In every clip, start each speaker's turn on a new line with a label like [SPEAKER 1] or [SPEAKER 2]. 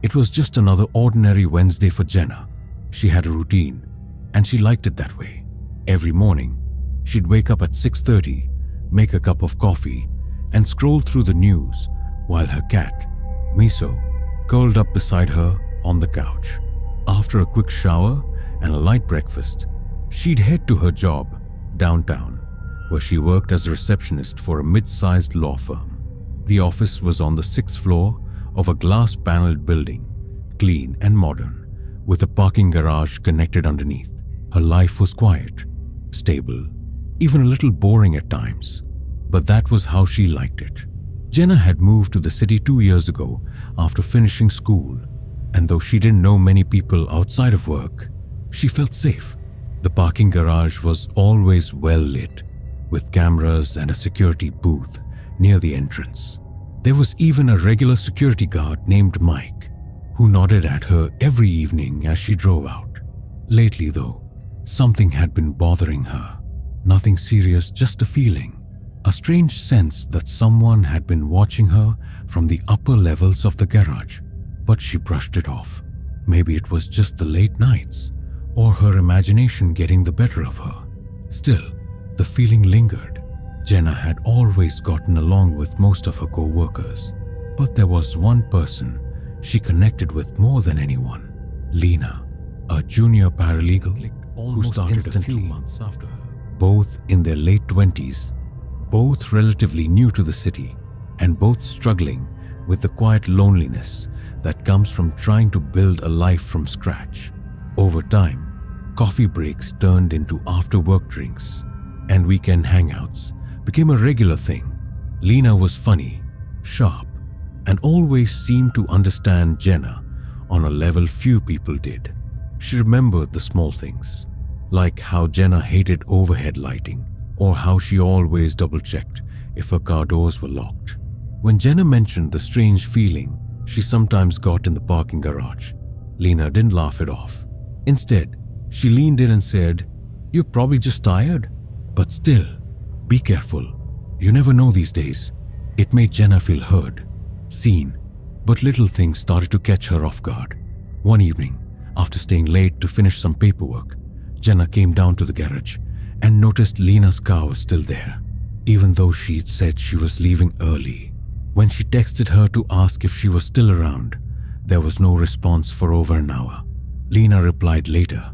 [SPEAKER 1] It was just another ordinary Wednesday for Jenna. She had a routine, and she liked it that way. Every morning, she'd wake up at 6:30, make a cup of coffee, and scroll through the news while her cat, Miso, curled up beside her on the couch. After a quick shower and a light breakfast, she'd head to her job downtown, where she worked as a receptionist for a mid-sized law firm. The office was on the 6th floor of a glass-paneled building, clean and modern, with a parking garage connected underneath. Her life was quiet, stable, even a little boring at times, but that was how she liked it. Jenna had moved to the city 2 years ago after finishing school, and though she didn't know many people outside of work, she felt safe. The parking garage was always well lit, with cameras and a security booth near the entrance. There was even a regular security guard named Mike, who nodded at her every evening as she drove out. Lately, though, something had been bothering her. Nothing serious, just a feeling. A strange sense that someone had been watching her from the upper levels of the garage. But she brushed it off. Maybe it was just the late nights, or her imagination getting the better of her. Still, the feeling lingered. Jenna had always gotten along with most of her co-workers, but there was one person she connected with more than anyone. Lena, a junior paralegal who started a few months after her. Both in their late 20s, both relatively new to the city, and both struggling with the quiet loneliness that comes from trying to build a life from scratch. Over time, coffee breaks turned into after-work drinks, and weekend hangouts became a regular thing. Lena was funny, sharp, and always seemed to understand Jenna on a level few people did. She remembered the small things, like how Jenna hated overhead lighting, or how she always double-checked if her car doors were locked. When Jenna mentioned the strange feeling she sometimes got in the parking garage, Lena didn't laugh it off. Instead, she leaned in and said, "You're probably just tired. But still, be careful. You never know these days." It made Jenna feel heard, seen, but little things started to catch her off guard. One evening, after staying late to finish some paperwork, Jenna came down to the garage and noticed Lena's car was still there, even though she'd said she was leaving early. When she texted her to ask if she was still around, there was no response for over an hour. Lena replied later,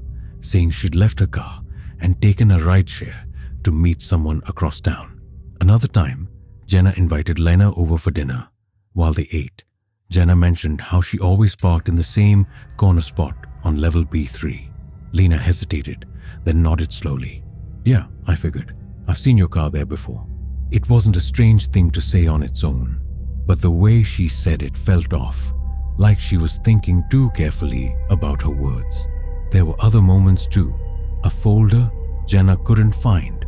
[SPEAKER 1] saying she'd left her car and taken a rideshare to meet someone across town. Another time, Jenna invited Lena over for dinner. While they ate, Jenna mentioned how she always parked in the same corner spot on level B3. Lena hesitated, then nodded slowly. "Yeah, I figured. I've seen your car there before." It wasn't a strange thing to say on its own, but the way she said it felt off, like she was thinking too carefully about her words. There were other moments too. A folder Jenna couldn't find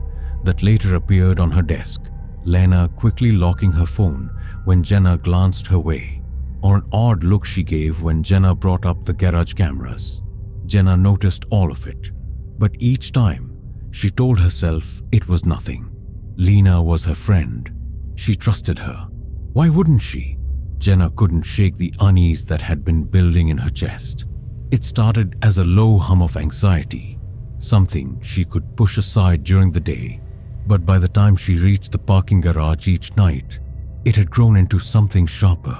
[SPEAKER 1] that later appeared on her desk, Lena quickly locking her phone when Jenna glanced her way, or an odd look she gave when Jenna brought up the garage cameras. Jenna noticed all of it, but each time she told herself it was nothing. Lena was her friend. She trusted her. Why wouldn't she? Jenna couldn't shake the unease that had been building in her chest. It started as a low hum of anxiety, something she could push aside during the day, but by the time she reached the parking garage each night, it had grown into something sharper.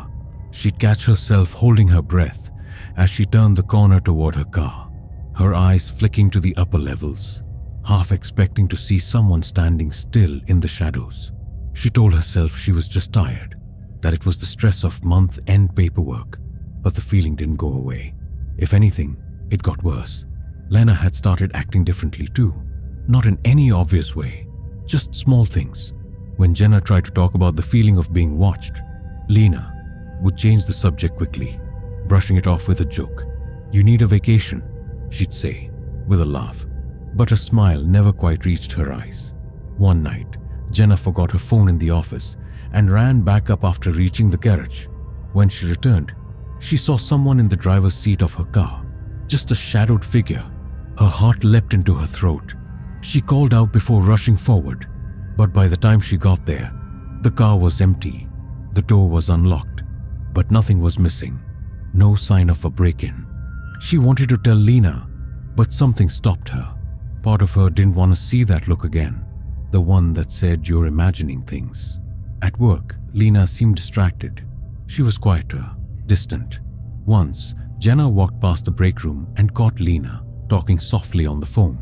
[SPEAKER 1] She'd catch herself holding her breath as she turned the corner toward her car, her eyes flicking to the upper levels, half expecting to see someone standing still in the shadows. She told herself she was just tired, that it was the stress of month-end paperwork, but the feeling didn't go away. If anything, it got worse. Lena had started acting differently too, not in any obvious way, just small things. When Jenna tried to talk about the feeling of being watched, Lena would change the subject quickly, brushing it off with a joke. "You need a vacation," she'd say, with a laugh, but her smile never quite reached her eyes. One night, Jenna forgot her phone in the office and ran back up after reaching the garage. When she returned, she saw someone in the driver's seat of her car, just a shadowed figure. Her heart leapt into her throat. She called out before rushing forward, but by the time she got there, the car was empty. The door was unlocked, but nothing was missing. No sign of a break-in. She wanted to tell Lena, but something stopped her. Part of her didn't want to see that look again, the one that said you're imagining things. At work, Lena seemed distracted. She was quieter, distant. Once, Jenna walked past the break room and caught Lena talking softly on the phone.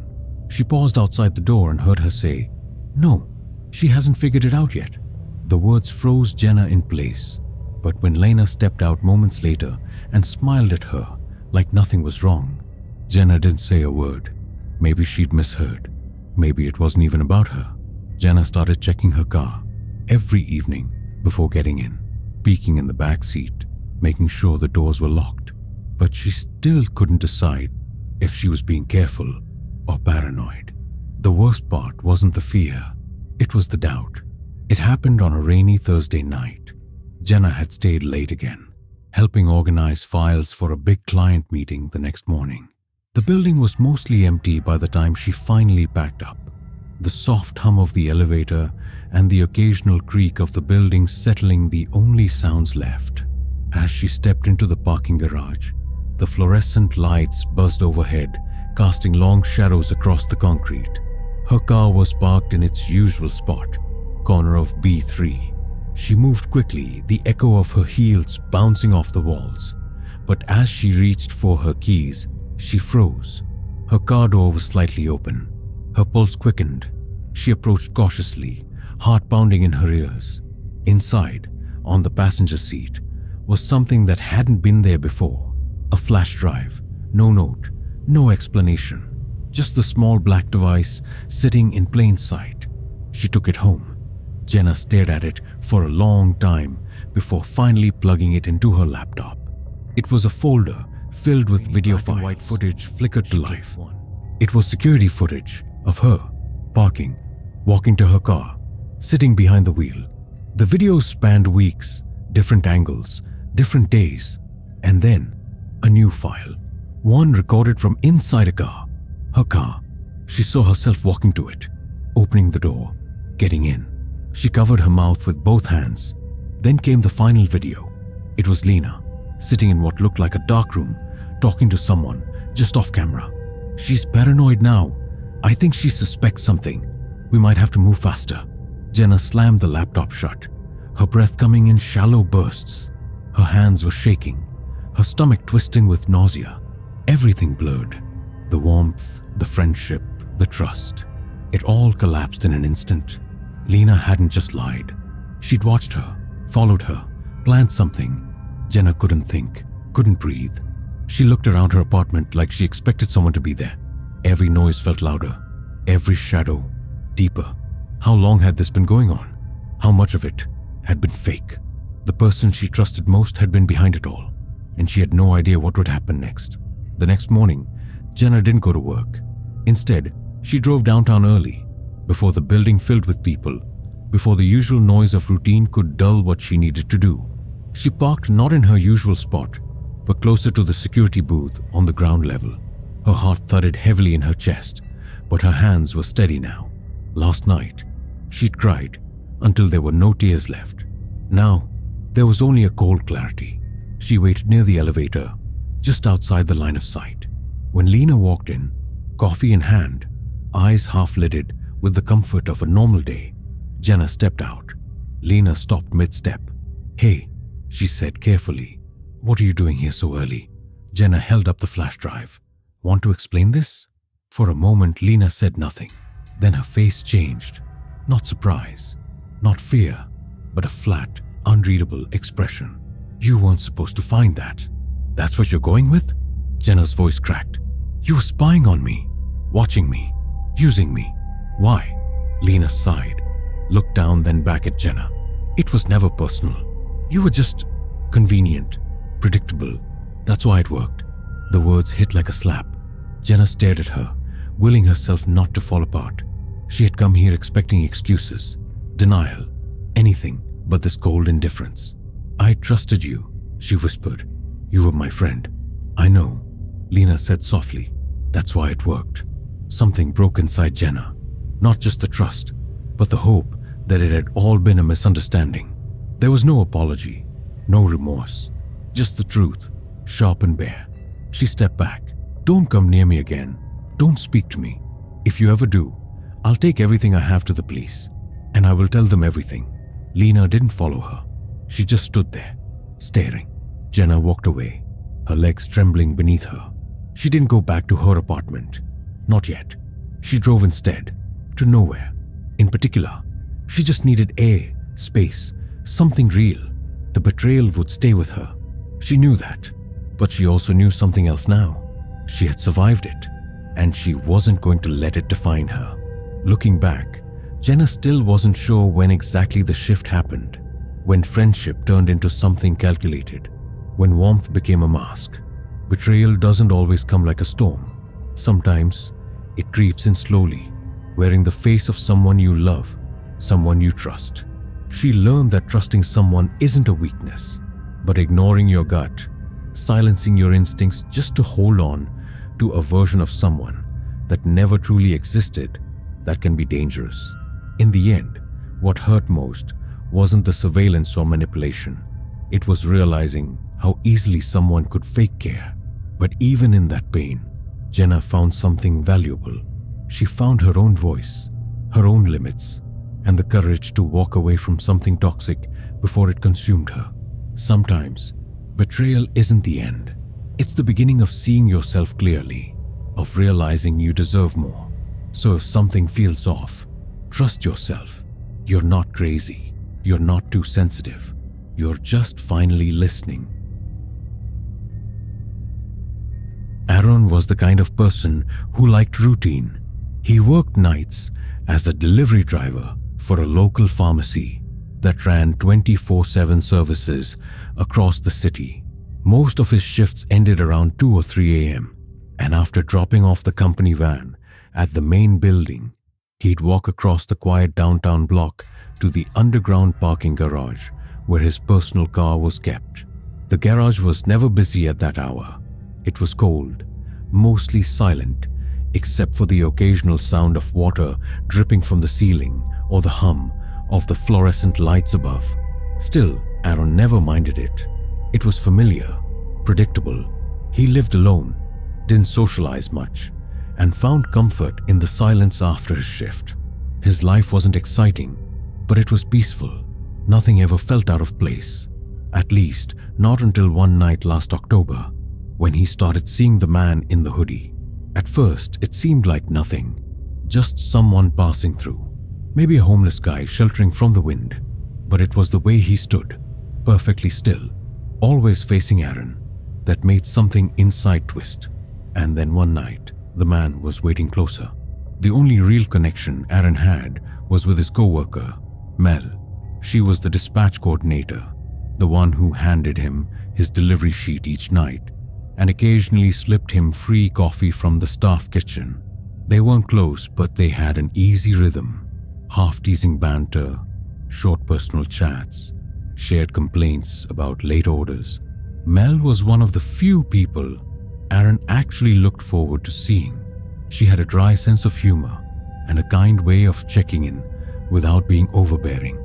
[SPEAKER 1] She paused outside the door and heard her say, "No, she hasn't figured it out yet." The words froze Jenna in place, but when Lena stepped out moments later and smiled at her like nothing was wrong, Jenna didn't say a word. Maybe she'd misheard. Maybe it wasn't even about her. Jenna started checking her car every evening before getting in, peeking in the back seat, making sure the doors were locked. But she still couldn't decide if she was being careful or paranoid. The worst part wasn't the fear, it was the doubt. It happened on a rainy Thursday night. Jenna had stayed late again, helping organize files for a big client meeting the next morning. The building was mostly empty by the time she finally packed up. The soft hum of the elevator and the occasional creak of the building settling the only sounds left. As she stepped into the parking garage, the fluorescent lights buzzed overhead, casting long shadows across the concrete. Her car was parked in its usual spot, corner of B3. She moved quickly, the echo of her heels bouncing off the walls. But as she reached for her keys, she froze. Her car door was slightly open. Her pulse quickened. She approached cautiously, heart pounding in her ears. Inside, on the passenger seat, was something that hadn't been there before. A flash drive, no note, no explanation. Just the small black device sitting in plain sight. She took it home. Jenna stared at it for a long time before finally plugging it into her laptop. It was a folder filled with video files. White footage flickered to life. It was security footage of her parking, walking to her car, sitting behind the wheel. The videos spanned weeks, different angles, different days, and then a new file, one recorded from inside a car. Her car. She saw herself walking to it, opening the door, getting in. She covered her mouth with both hands. Then came the final video. It was Lena, sitting in what looked like a dark room, talking to someone, just off camera. She's paranoid now. I think she suspects something. We might have to move faster. Jenna slammed the laptop shut, her breath coming in shallow bursts. Her hands were shaking, her stomach twisting with nausea. Everything blurred. The warmth, the friendship, the trust. It all collapsed in an instant. Lena hadn't just lied. She'd watched her, followed her, planned something. Jenna couldn't think, couldn't breathe. She looked around her apartment like she expected someone to be there. Every noise felt louder, every shadow deeper. How long had this been going on? How much of it had been fake? The person she trusted most had been behind it all, and she had no idea what would happen next. The next morning, Jenna didn't go to work. Instead, she drove downtown early, before the building filled with people, before the usual noise of routine could dull what she needed to do. She parked not in her usual spot, but closer to the security booth on the ground level. Her heart thudded heavily in her chest, but her hands were steady now. Last night, she'd cried until there were no tears left. Now, there was only a cold clarity. She waited near the elevator, just outside the line of sight. When Lena walked in, coffee in hand, eyes half-lidded with the comfort of a normal day, Jenna stepped out. Lena stopped mid-step. "Hey," she said carefully. "What are you doing here so early?" Jenna held up the flash drive. "Want to explain this?" For a moment, Lena said nothing. Then her face changed. Not surprise, not fear, but a flat, unreadable expression. "You weren't supposed to find that. That's what you're going with?" Jenna's voice cracked. "You were spying on me, watching me, using me. Why?" Lena sighed, looked down, then back at Jenna. "It was never personal. You were just convenient, predictable. That's why it worked." The words hit like a slap. Jenna stared at her, willing herself not to fall apart. She had come here expecting excuses, denial, anything but this cold indifference. "I trusted you," she whispered. "You were my friend." "I know," Lena said softly. "That's why it worked." Something broke inside Jenna. Not just the trust, but the hope that it had all been a misunderstanding. There was no apology, no remorse, just the truth. sharp and bare. She stepped back. "Don't come near me again. Don't speak to me. If you ever do, I'll take everything I have to the police, and I will tell them everything." Lena didn't follow her. She just stood there, staring. Jenna walked away, her legs trembling beneath her. She didn't go back to her apartment. Not yet. She drove instead, to nowhere. In particular, she just needed air, space, something real. The betrayal would stay with her. She knew that. But she also knew something else now. She had survived it, and she wasn't going to let it define her. Looking back, Jenna still wasn't sure when exactly the shift happened, when friendship turned into something calculated, when warmth became a mask. Betrayal doesn't always come like a storm. Sometimes it creeps in slowly, wearing the face of someone you love, someone you trust. She learned that trusting someone isn't a weakness, but ignoring your gut, silencing your instincts just to hold on to a version of someone that never truly existed, that can be dangerous. In the end, what hurt most wasn't the surveillance or manipulation. It was realizing how easily someone could fake care. But even in that pain, Jenna found something valuable. She found her own voice, her own limits, and the courage to walk away from something toxic before it consumed her. Sometimes, betrayal isn't the end. It's the beginning of seeing yourself clearly, of realizing you deserve more. So if something feels off, trust yourself. You're not crazy. You're not too sensitive. You're just finally listening. Aaron was the kind of person who liked routine. He worked nights as a delivery driver for a local pharmacy that ran 24/7 services across the city. Most of his shifts ended around 2 or 3 a.m., and after dropping off the company van at the main building, he'd walk across the quiet downtown block to the underground parking garage where his personal car was kept. The garage was never busy at that hour. It was cold, mostly silent, except for the occasional sound of water dripping from the ceiling or the hum of the fluorescent lights above. Still, Aaron never minded it. It was familiar, predictable. He lived alone, didn't socialize much, and found comfort in the silence after his shift. His life wasn't exciting, but it was peaceful. Nothing ever felt out of place. At least, not until one night last October, when he started seeing the man in the hoodie. At first, it seemed like nothing, just someone passing through. Maybe a homeless guy sheltering from the wind. But it was the way he stood, perfectly still, always facing Aaron, that made something inside twist. And then one night, the man was waiting closer. The only real connection Aaron had was with his co-worker, Mel. She was the dispatch coordinator, the one who handed him his delivery sheet each night and occasionally slipped him free coffee from the staff kitchen. They weren't close, but they had an easy rhythm, half-teasing banter, short personal chats, shared complaints about late orders. Mel was one of the few people Aaron actually looked forward to seeing. She had a dry sense of humor and a kind way of checking in without being overbearing.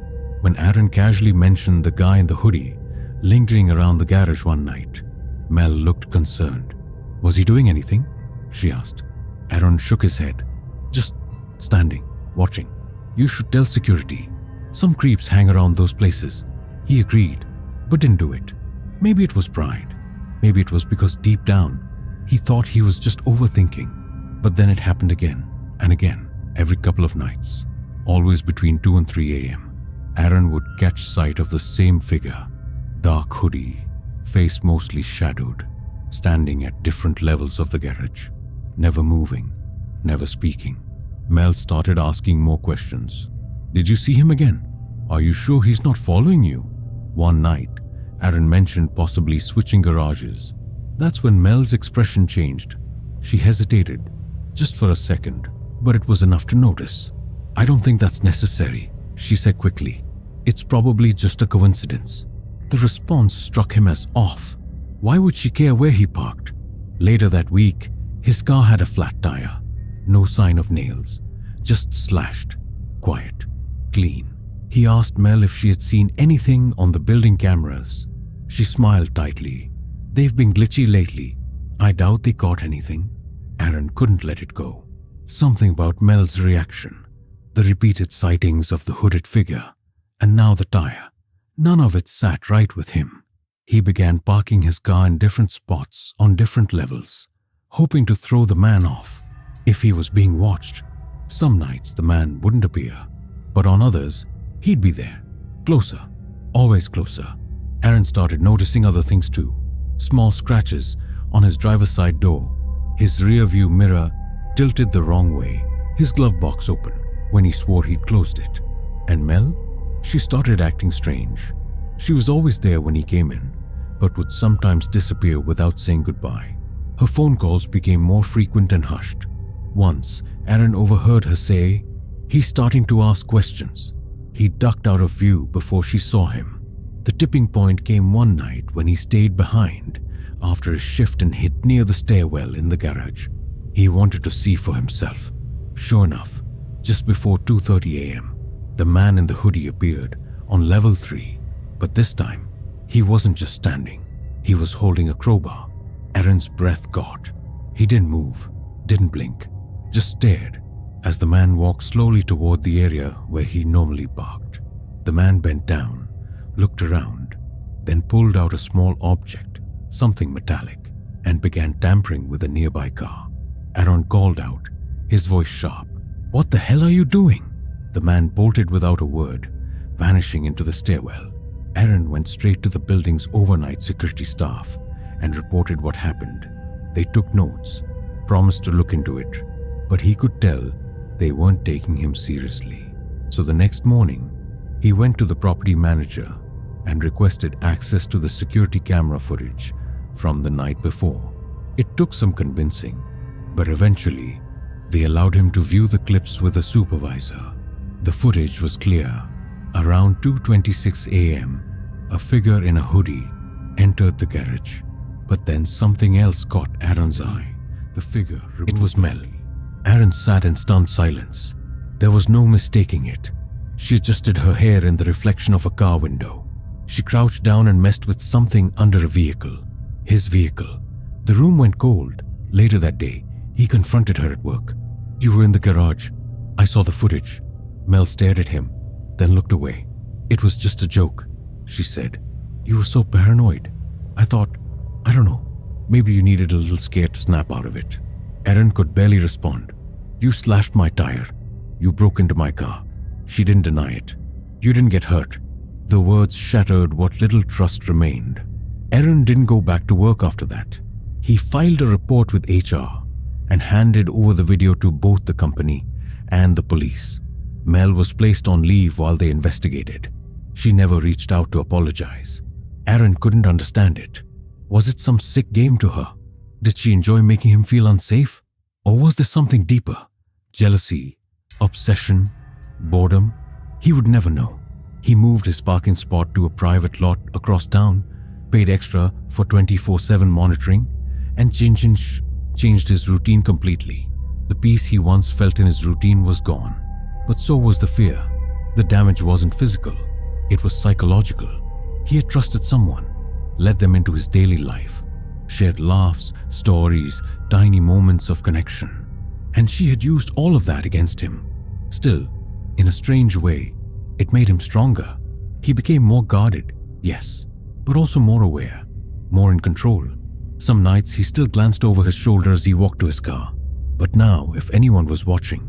[SPEAKER 1] When Aaron casually mentioned the guy in the hoodie lingering around the garage one night, Mel looked concerned. "Was he doing anything?" she asked. Aaron shook his head. "Just standing, watching. You should tell security. Some creeps hang around those places." He agreed, but didn't do it. Maybe it was pride. Maybe it was because deep down, he thought he was just overthinking. But then it happened again and again, every couple of nights. Always between 2 and 3 a.m. Aaron would catch sight of the same figure, dark hoodie, face mostly shadowed, standing at different levels of the garage, never moving, never speaking. Mel started asking more questions. "Did you see him again? Are you sure he's not following you?" One night, Aaron mentioned possibly switching garages. That's when Mel's expression changed. She hesitated, just for a second, but it was enough to notice. "I don't think that's necessary," she said quickly. "It's probably just a coincidence." The response struck him as off. Why would she care where he parked? Later that week, his car had a flat tire. No sign of nails, just slashed, quiet, clean. He asked Mel if she had seen anything on the building cameras. She smiled tightly, They've been glitchy lately. I doubt they caught anything. Aaron couldn't let it go. Something about Mel's reaction, the repeated sightings of the hooded figure, and now the tire. None of it sat right with him. He began parking his car in different spots on different levels, hoping to throw the man off if he was being watched. Some nights the man wouldn't appear, but on others, he'd be there. Closer, always closer. Aaron started noticing other things too. Small scratches on his driver's side door, his rear view mirror tilted the wrong way, his glove box open when he swore he'd closed it. And Mel? She started acting strange. She was always there when he came in, but would sometimes disappear without saying goodbye. Her phone calls became more frequent and hushed. Once, Aaron overheard her say, "He's starting to ask questions." He ducked out of view before she saw him. The tipping point came one night when he stayed behind after his shift and hid near the stairwell in the garage. He wanted to see for himself. Sure enough, just before 2:30 a.m., the man in the hoodie appeared on level 3. But this time, he wasn't just standing. He was holding a crowbar. Aaron's breath caught. He didn't move, didn't blink, just stared as the man walked slowly toward the area where he normally parked. The man bent down, looked around, then pulled out a small object, something metallic, and began tampering with a nearby car. Aaron called out, his voice sharp. "What the hell are you doing?" The man bolted without a word, vanishing into the stairwell. Aaron went straight to the building's overnight security staff and reported what happened. They took notes, promised to look into it, but he could tell they weren't taking him seriously. So the next morning, he went to the property manager and requested access to the security camera footage from the night before. It took some convincing, but eventually, they allowed him to view the clips with a supervisor. The footage was clear. Around 2:26 a.m., a figure in a hoodie entered the garage. But then something else caught Aaron's eye. The figure, it was Mel. Aaron sat in stunned silence. There was no mistaking it. She adjusted her hair in the reflection of a car window. She crouched down and messed with something under a vehicle. His vehicle. The room went cold. Later that day, he confronted her at work. "You were in the garage. I saw the footage." Mel stared at him, then looked away. "It was just a joke," she said. "You were so paranoid. I thought, I don't know, maybe you needed a little scare to snap out of it." Aaron could barely respond. "You slashed my tire. You broke into my car." She didn't deny it. "You didn't get hurt." The words shattered what little trust remained. Aaron didn't go back to work after that. He filed a report with HR and handed over the video to both the company and the police. Mel was placed on leave while they investigated. She never reached out to apologize. Aaron couldn't understand it. Was it some sick game to her? Did she enjoy making him feel unsafe? Or was there something deeper? Jealousy, obsession, boredom? He would never know. He moved his parking spot to a private lot across town, paid extra for 24/7 monitoring, and changed his routine completely. The peace he once felt in his routine was gone. But so was the fear. The damage wasn't physical. It was psychological. He had trusted someone, led them into his daily life, shared laughs, stories, tiny moments of connection. And she had used all of that against him. Still, in a strange way, it made him stronger. He became more guarded, yes, but also more aware, more in control. Some nights he still glanced over his shoulder as he walked to his car. But now, if anyone was watching,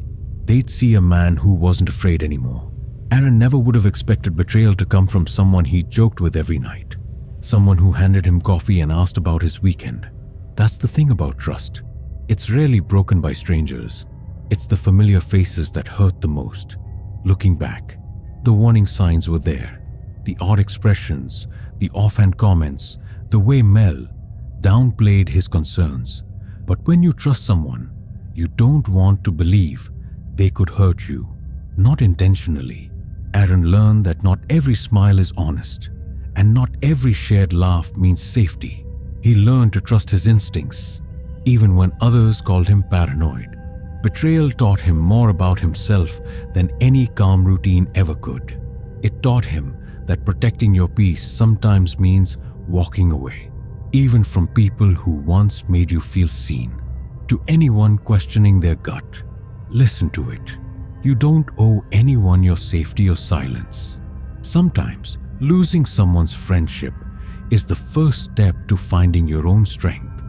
[SPEAKER 1] they'd see a man who wasn't afraid anymore. Aaron never would have expected betrayal to come from someone he joked with every night. Someone who handed him coffee and asked about his weekend. That's the thing about trust. It's rarely broken by strangers. It's the familiar faces that hurt the most. Looking back, the warning signs were there. The odd expressions, the offhand comments, the way Mel downplayed his concerns. But when you trust someone, you don't want to believe they could hurt you, not intentionally. Aaron learned that not every smile is honest, and not every shared laugh means safety. He learned to trust his instincts, even when others called him paranoid. Betrayal taught him more about himself than any calm routine ever could. It taught him that protecting your peace sometimes means walking away. even from people who once made you feel seen. To anyone questioning their gut, listen to it. You don't owe anyone your safety or silence. Sometimes, losing someone's friendship is the first step to finding your own strength.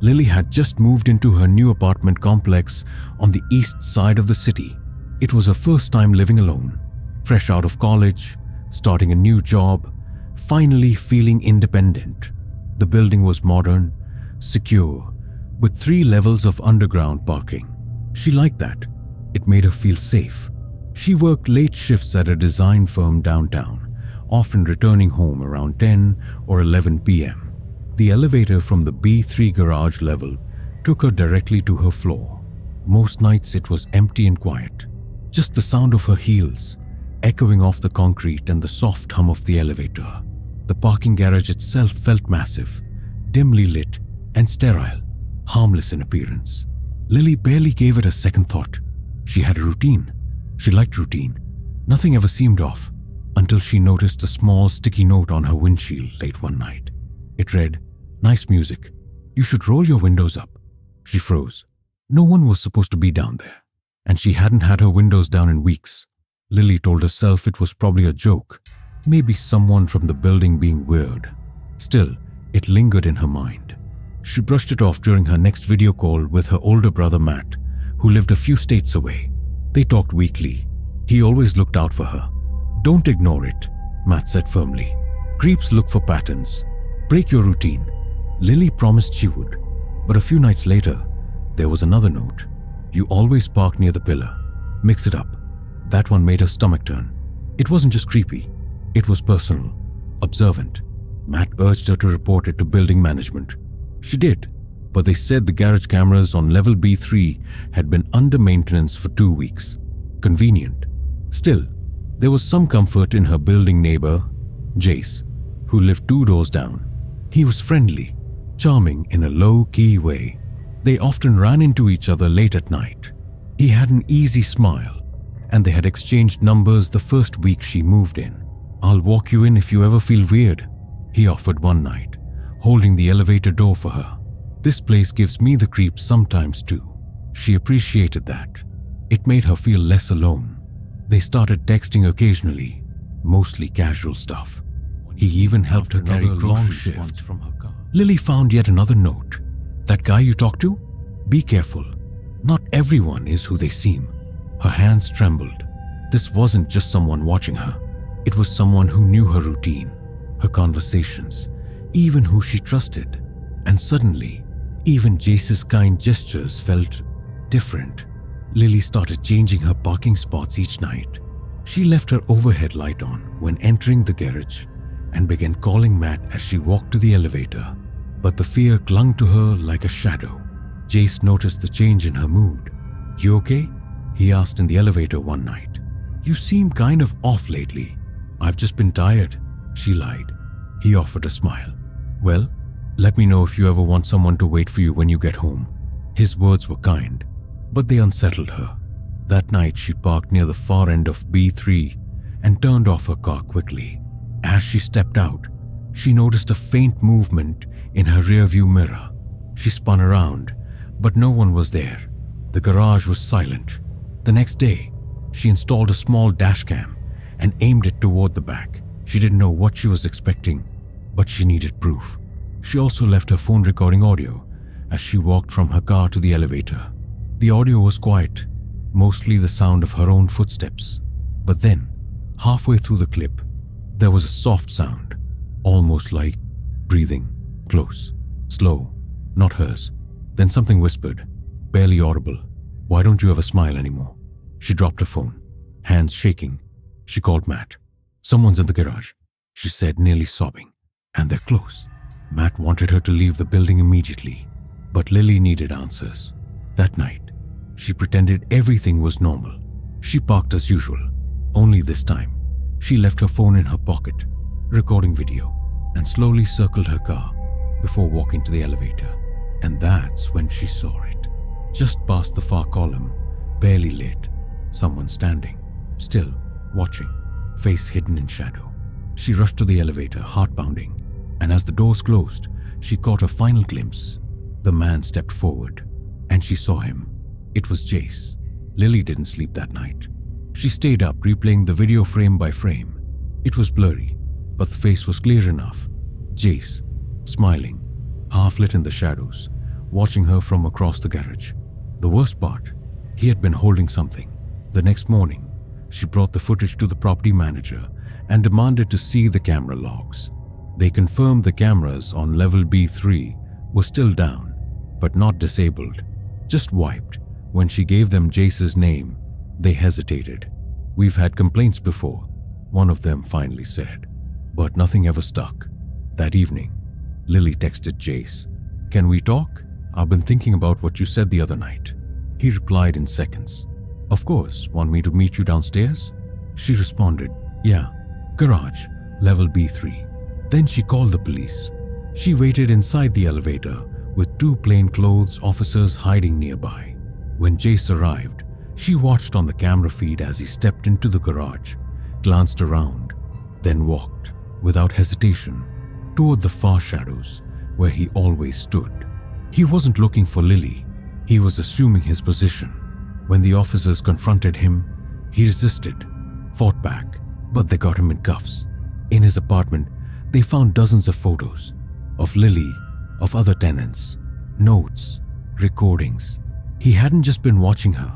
[SPEAKER 1] Lily had just moved into her new apartment complex on the east side of the city. It was her first time living alone, fresh out of college, starting a new job, finally feeling independent. The building was modern, secure, with 3 levels of underground parking. She liked that. It made her feel safe. She worked late shifts at a design firm downtown, often returning home around 10 or 11 p.m. The elevator from the B3 garage level took her directly to her floor. Most nights it was empty and quiet, just the sound of her heels echoing off the concrete and the soft hum of the elevator. The parking garage itself felt massive, dimly lit and sterile, harmless in appearance. Lily barely gave it a second thought. She had a routine. She liked routine. Nothing ever seemed off until she noticed a small sticky note on her windshield late one night. It read, "Nice music. You should roll your windows up." She froze. No one was supposed to be down there, and she hadn't had her windows down in weeks. Lily told herself it was probably a joke, maybe someone from the building being weird. Still, it lingered in her mind. She brushed it off during her next video call with her older brother Matt, who lived a few states away. They talked weekly. He always looked out for her. "Don't ignore it," Matt said firmly. "Creeps look for patterns. Break your routine." Lily promised she would, but a few nights later, there was another note. "You always park near the pillar. Mix it up." That one made her stomach turn. It wasn't just creepy. It was personal, observant. Matt urged her to report it to building management. She did, but they said the garage cameras on level B3 had been under maintenance for 2 weeks. Convenient. Still, there was some comfort in her building neighbor, Jace, who lived 2 doors down. He was friendly, charming in a low-key way. They often ran into each other late at night. He had an easy smile, and they had exchanged numbers the first week she moved in. "I'll walk you in if you ever feel weird," he offered one night, holding the elevator door for her. "This place gives me the creeps sometimes too." She appreciated that. It made her feel less alone. They started texting occasionally, mostly casual stuff. He even helped her carry long shifts from her car. Lily found yet another note. "That guy you talked to? Be careful. Not everyone is who they seem." Her hands trembled. This wasn't just someone watching her. It was someone who knew her routine, her conversations, even who she trusted. And suddenly, even Jace's kind gestures felt different. Lily started changing her parking spots each night. She left her overhead light on when entering the garage and began calling Matt as she walked to the elevator. But the fear clung to her like a shadow. Jace noticed the change in her mood. "You okay?" he asked in the elevator one night. "You seem kind of off lately." "I've just been tired," she lied. He offered a smile. "Well, let me know if you ever want someone to wait for you when you get home." His words were kind, but they unsettled her. That night she parked near the far end of B3 and turned off her car quickly. As she stepped out, she noticed a faint movement in her rearview mirror. She spun around, but no one was there. The garage was silent. The next day, she installed a small dash cam and aimed it toward the back. She didn't know what she was expecting, but she needed proof. She also left her phone recording audio as she walked from her car to the elevator. The audio was quiet, mostly the sound of her own footsteps. But then, halfway through the clip, there was a soft sound, almost like breathing, close, slow, not hers. Then something whispered, barely audible, "Why don't you ever smile anymore?" She dropped her phone, hands shaking. She called Matt. "Someone's in the garage," she said, nearly sobbing. "And they're close." Matt wanted her to leave the building immediately, but Lily needed answers. That night, she pretended everything was normal. She parked as usual. Only this time, she left her phone in her pocket, recording video, and slowly circled her car before walking to the elevator. And that's when she saw it. Just past the far column, barely lit, someone standing, still, watching, face hidden in shadow. She rushed to the elevator, heart pounding, and as the doors closed, she caught a final glimpse. The man stepped forward, and she saw him. It was Jace. Lily didn't sleep that night. She stayed up, replaying the video frame by frame. It was blurry, but the face was clear enough. Jace, smiling, half lit in the shadows, watching her from across the garage. The worst part, he had been holding something. The next morning, she brought the footage to the property manager and demanded to see the camera logs. They confirmed the cameras on level B3 were still down, but not disabled, just wiped. When she gave them Jace's name, they hesitated. "We've had complaints before," one of them finally said, but nothing ever stuck. That evening, Lily texted Jace, "Can we talk? I've been thinking about what you said the other night." He replied in seconds, "Of course, want me to meet you downstairs?" She responded, "Yeah, garage, level B3. Then she called the police. She waited inside the elevator with 2 plainclothes officers hiding nearby. When Jace arrived, she watched on the camera feed as he stepped into the garage, glanced around, then walked, without hesitation, toward the far shadows where he always stood. He wasn't looking for Lily. He was assuming his position. When the officers confronted him, he resisted, fought back, but they got him in cuffs. In his apartment, they found dozens of photos of Lily, of other tenants, notes, recordings. He hadn't just been watching her.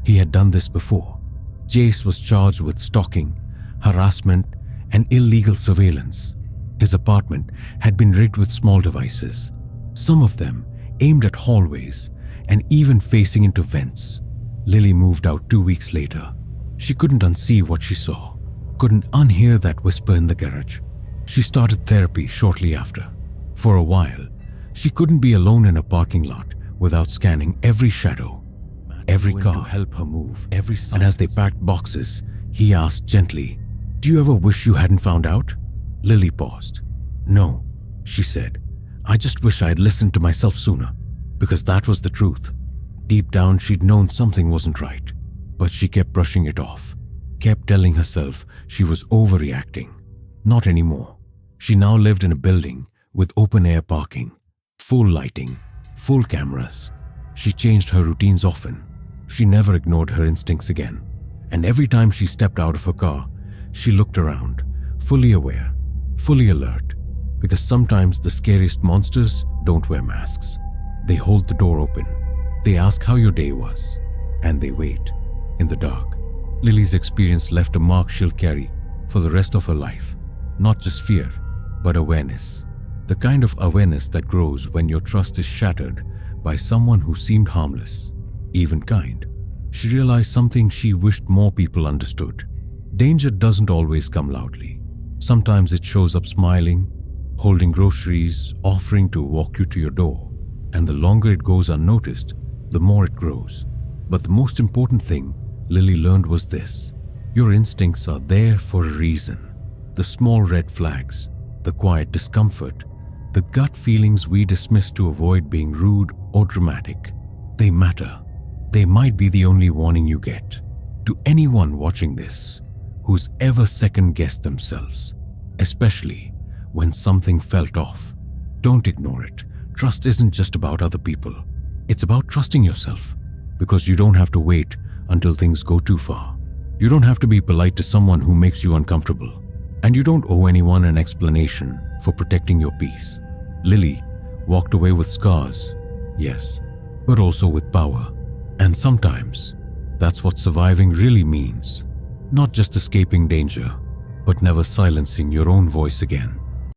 [SPEAKER 1] He had done this before. Jace was charged with stalking, harassment, and illegal surveillance. His apartment had been rigged with small devices, some of them aimed at hallways and even facing into vents. Lily moved out 2 weeks later. She couldn't unsee what she saw, couldn't unhear that whisper in the garage. She started therapy shortly after. For a while, she couldn't be alone in a parking lot without scanning every shadow, every car to help her move. And as they packed boxes, he asked gently, "Do you ever wish you hadn't found out?" Lily paused. "No," she said. "I just wish I'd listened to myself sooner, because that was the truth." Deep down, she'd known something wasn't right, but she kept brushing it off, kept telling herself she was overreacting. Not anymore. She now lived in a building with open-air parking, full lighting, full cameras. She changed her routines often. She never ignored her instincts again. And every time she stepped out of her car, she looked around, fully aware, fully alert, because sometimes the scariest monsters don't wear masks. They hold the door open. They ask how your day was, and they wait in the dark. Lily's experience left a mark she'll carry for the rest of her life. Not just fear, but awareness. The kind of awareness that grows when your trust is shattered by someone who seemed harmless, even kind. She realized something she wished more people understood. Danger doesn't always come loudly. Sometimes it shows up smiling, holding groceries, offering to walk you to your door. And the longer it goes unnoticed, the more it grows. But the most important thing Lily learned was this: your instincts are there for a reason. The small red flags, the quiet discomfort, the gut feelings we dismiss to avoid being rude or dramatic, they matter. They might be the only warning you get. To anyone watching this who's ever second-guessed themselves, especially when something felt off, don't ignore it. Trust isn't just about other people. It's about trusting yourself, because you don't have to wait until things go too far. You don't have to be polite to someone who makes you uncomfortable. And you don't owe anyone an explanation for protecting your peace. Lily walked away with scars, yes, but also with power. And sometimes, that's what surviving really means. Not just escaping danger, but never silencing your own voice again.